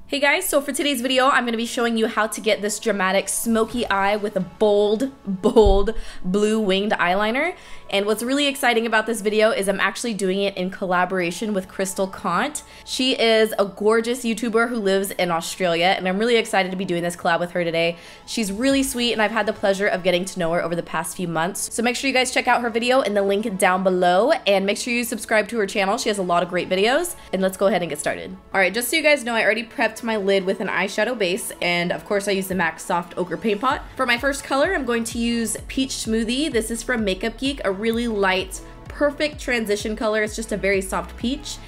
Hey guys, so for today's video, I'm going to be showing you how to get this dramatic smoky eye with a bold blue winged eyeliner. And what's really exciting about this video is I'm actually doing it in collaboration with Crystal Conte. She is a gorgeous YouTuber who lives in Australia, and I'm really excited to be doing this collab with her today. She's really sweet, and I've had the pleasure of getting to know her over the past few months. So make sure you guys check out her video in the link down below, and make sure you subscribe to her channel. She has a lot of great videos, and let's go ahead and get started. All right, just so you guys know, I already prepped my lid with an eyeshadow base, and of course I use the MAC Soft Ochre Paint Pot. For my first color, I'm going to use Peach Smoothie. This is from Makeup Geek, a really light, perfect transition color. It's just a very soft peach.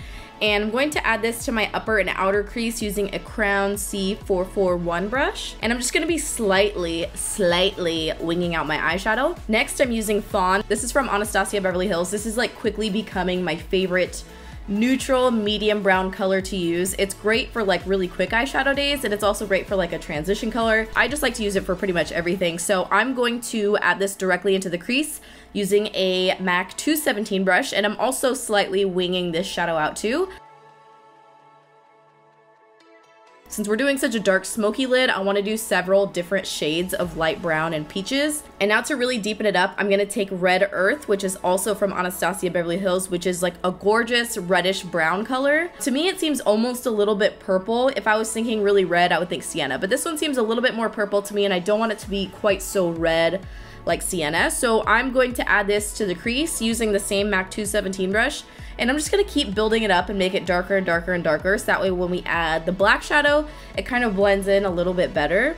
And I'm going to add this to my upper and outer crease using a Crown C441 brush. And I'm just gonna be slightly winging out my eyeshadow. Next, I'm using Fawn. This is from Anastasia Beverly Hills. This is like quickly becoming my favorite neutral medium brown color to use. It's great for like really quick eyeshadow days, and it's also great for like a transition color. I just like to use it for pretty much everything. So I'm going to add this directly into the crease using a MAC 217 brush, and I'm also slightly winging this shadow out too. Since we're doing such a dark smoky lid, I want to do several different shades of light brown and peaches. And now to really deepen it up, I'm going to take Red Earth, which is also from Anastasia Beverly Hills, which is like a gorgeous reddish brown color. To me, it seems almost a little bit purple. If I was thinking really red, I would think sienna, but this one seems a little bit more purple to me, and I don't want it to be quite so red like sienna. So I'm going to add this to the crease using the same MAC 217 brush, and I'm just gonna keep building it up and make it darker and darker and darker, so that way when we add the black shadow, it kind of blends in a little bit better.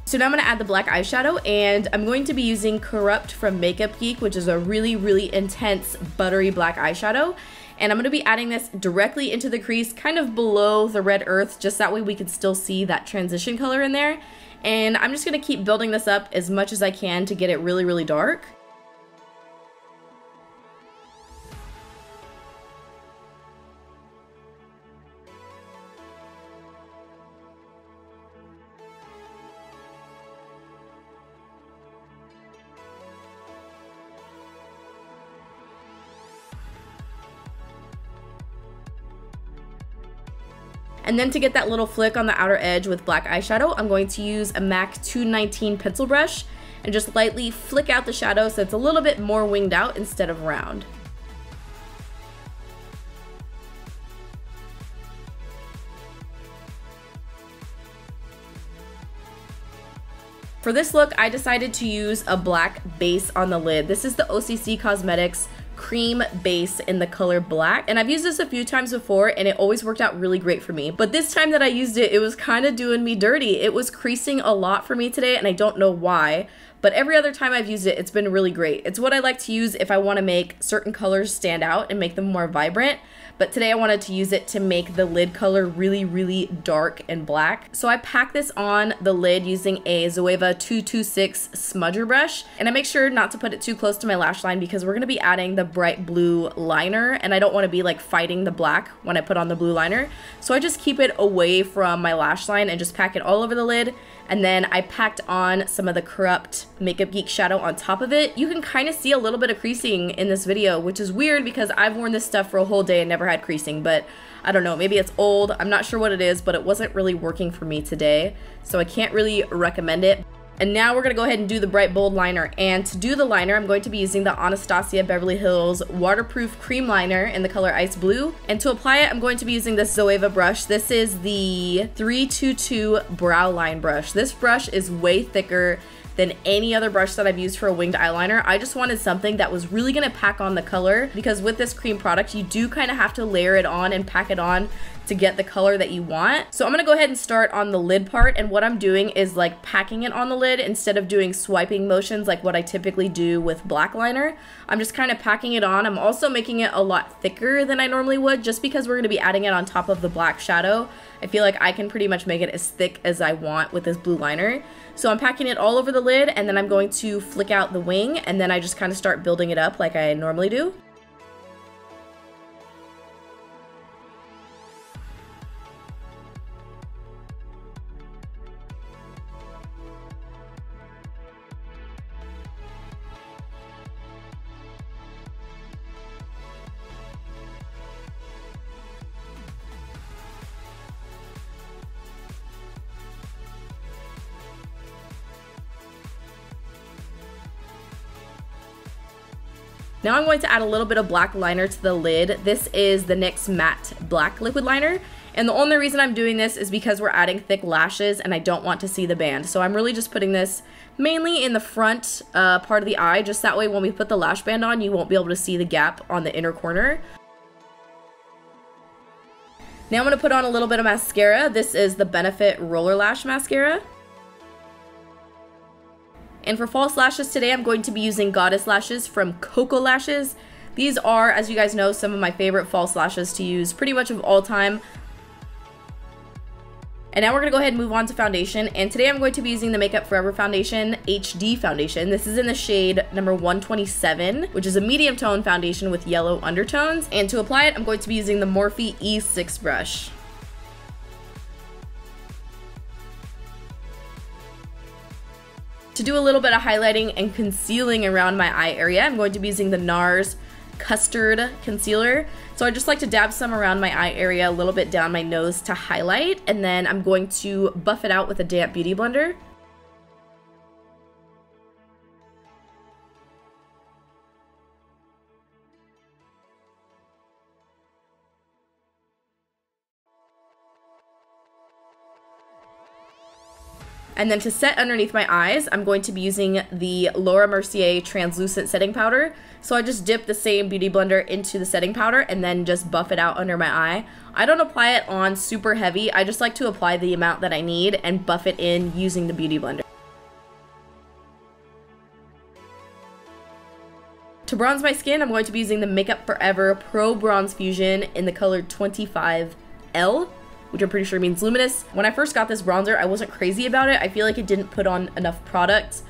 So now I'm going to add the black eyeshadow, and I'm going to be using Corrupt from Makeup Geek, which is a really intense buttery black eyeshadow. And I'm going to be adding this directly into the crease, kind of below the Red Earth, just that way we can still see that transition color in there. And I'm just going to keep building this up as much as I can to get it really dark. And then to get that little flick on the outer edge with black eyeshadow, I'm going to use a MAC 219 pencil brush and just lightly flick out the shadow so it's a little bit more winged out instead of round. For this look, I decided to use a black base on the lid. This is the OCC Cosmetics cream base in the color black, and I've used this a few times before and it always worked out really great for me, but this time that I used it, it was kind of doing me dirty. It was creasing a lot for me today, and I don't know why, but every other time I've used it, it's been really great. It's what I like to use if I want to make certain colors stand out and make them more vibrant, but today I wanted to use it to make the lid color really dark and black. So I pack this on the lid using a Zoeva 226 smudger brush, and I make sure not to put it too close to my lash line because we're going to be adding the bright blue liner, and I don't want to be like fighting the black when I put on the blue liner. So I just keep it away from my lash line and just pack it all over the lid. And then I packed on some of the Corrupt Makeup Geek shadow on top of it. You can kind of see a little bit of creasing in this video, which is weird because I've worn this stuff for a whole day and never had creasing, but I don't know, maybe it's old. I'm not sure what it is, but it wasn't really working for me today, so I can't really recommend it. And now we're going to go ahead and do the bright bold liner. And to do the liner, I'm going to be using the Anastasia Beverly Hills waterproof cream liner in the color Ice Blue. And to apply it, I'm going to be using this Zoeva brush. This is the 322 brow line brush. This brush is way thicker than any other brush that I've used for a winged eyeliner. I just wanted something that was really gonna pack on the color, because with this cream product, you do kind of have to layer it on and pack it on to get the color that you want. So I'm gonna go ahead and start on the lid part, and what I'm doing is like packing it on the lid instead of doing swiping motions like what I typically do with black liner. I'm just kind of packing it on. I'm also making it a lot thicker than I normally would, just because we're gonna be adding it on top of the black shadow. I feel like I can pretty much make it as thick as I want with this blue liner. So I'm packing it all over the lid, and then I'm going to flick out the wing, and then I just kind of start building it up like I normally do. Now I'm going to add a little bit of black liner to the lid. This is the NYX Matte Black Liquid Liner. And the only reason I'm doing this is because we're adding thick lashes and I don't want to see the band. So I'm really just putting this mainly in the front part of the eye. Just that way when we put the lash band on, you won't be able to see the gap on the inner corner. Now I'm going to put on a little bit of mascara. This is the Benefit Roller Lash Mascara. And for false lashes today, I'm going to be using Goddess lashes from Koko Lashes. These are, as you guys know, some of my favorite false lashes to use pretty much of all time. And now we're going to go ahead and move on to foundation. And today I'm going to be using the Makeup Forever Foundation HD Foundation. This is in the shade number 127, which is a medium tone foundation with yellow undertones. And to apply it, I'm going to be using the Morphe E6 brush. To do a little bit of highlighting and concealing around my eye area, I'm going to be using the Nars Custard Concealer. So I just like to dab some around my eye area, a little bit down my nose to highlight, and then I'm going to buff it out with a damp beauty blender. And then to set underneath my eyes, I'm going to be using the Laura Mercier Translucent Setting Powder. So I just dip the same beauty blender into the setting powder and then just buff it out under my eye. I don't apply it on super heavy. I just like to apply the amount that I need and buff it in using the beauty blender. To bronze my skin, I'm going to be using the Makeup Forever Pro Bronze Fusion in the color 25L. Which I'm pretty sure means luminous. When I first got this bronzer, I wasn't crazy about it. I feel like it didn't put on enough product,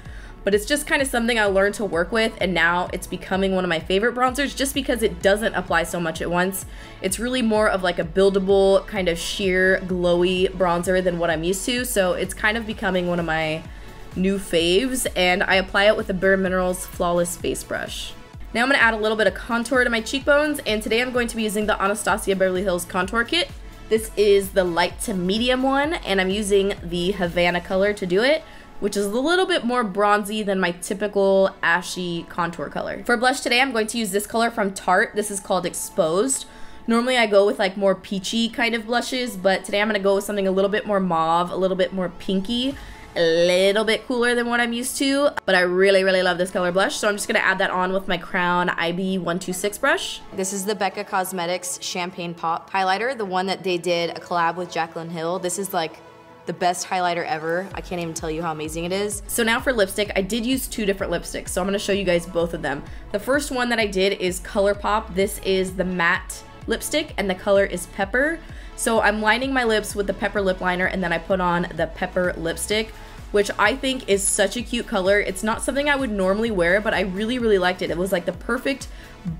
but it's just kind of something I learned to work with, and now it's becoming one of my favorite bronzers just because it doesn't apply so much at once. It's really more of like a buildable, kind of sheer, glowy bronzer than what I'm used to, so it's kind of becoming one of my new faves, and I apply it with the Bare Minerals Flawless Face Brush. Now I'm going to add a little bit of contour to my cheekbones, and today I'm going to be using the Anastasia Beverly Hills Contour Kit. This is the light to medium one, and I'm using the Havana color to do it, which is a little bit more bronzy than my typical ashy contour color. For blush today, I'm going to use this color from Tarte. This is called Exposed. Normally I go with like more peachy kind of blushes, but today I'm going to go with something a little bit more mauve, a little bit more pinky, a little bit cooler than what I'm used to, but I really, really love this color blush, so I'm just going to add that on with my Crown IB126 brush. This is the Becca Cosmetics Champagne Pop highlighter, the one that they did a collab with Jaclyn Hill. This is like the best highlighter ever. I can't even tell you how amazing it is. So now for lipstick, I did use two different lipsticks, so I'm going to show you guys both of them. The first one that I did is ColourPop. This is the matte lipstick, and the color is Pepper. So I'm lining my lips with the Pepper lip liner, and then I put on the Pepper lipstick, which I think is such a cute color. It's not something I would normally wear, but I really, really liked it. It was like the perfect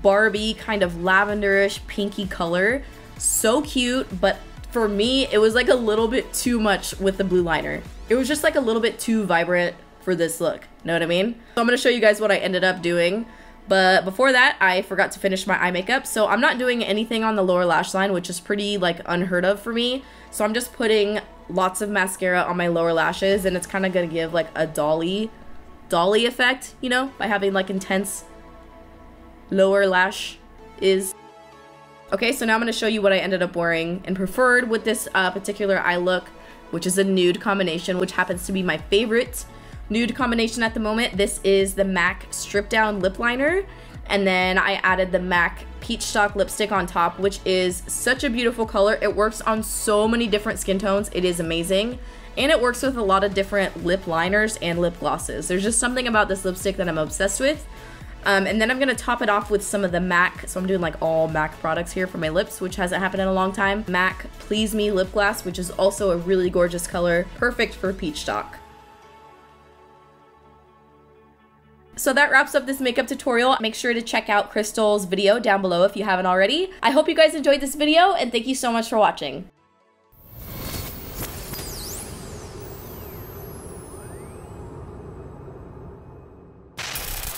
Barbie kind of lavenderish pinky color. So cute, but for me, it was like a little bit too much with the blue liner. It was just like a little bit too vibrant for this look. Know what I mean? So I'm gonna show you guys what I ended up doing. But before that, I forgot to finish my eye makeup. So I'm not doing anything on the lower lash line, which is pretty like unheard of for me. So I'm just putting lots of mascara on my lower lashes, and it's kind of gonna give like a dolly effect, you know, by having like intense lower lash is. Okay, so now I'm gonna show you what I ended up wearing and preferred with this particular eye look, which is a nude combination, which happens to be my favorite nude combination at the moment. This is the MAC Stripdown lip liner, and then I added the MAC Peach Stock lipstick on top, which is such a beautiful color. It works on so many different skin tones. It is amazing, and it works with a lot of different lip liners and lip glosses. There's just something about this lipstick that I'm obsessed with. And then I'm gonna top it off with some of the MAC, so I'm doing like all MAC products here for my lips, which hasn't happened in a long time. MAC Please Me lip gloss, which is also a really gorgeous color, perfect for peach stock. So that wraps up this makeup tutorial. Make sure to check out Crystal's video down below if you haven't already. I hope you guys enjoyed this video, and thank you so much for watching.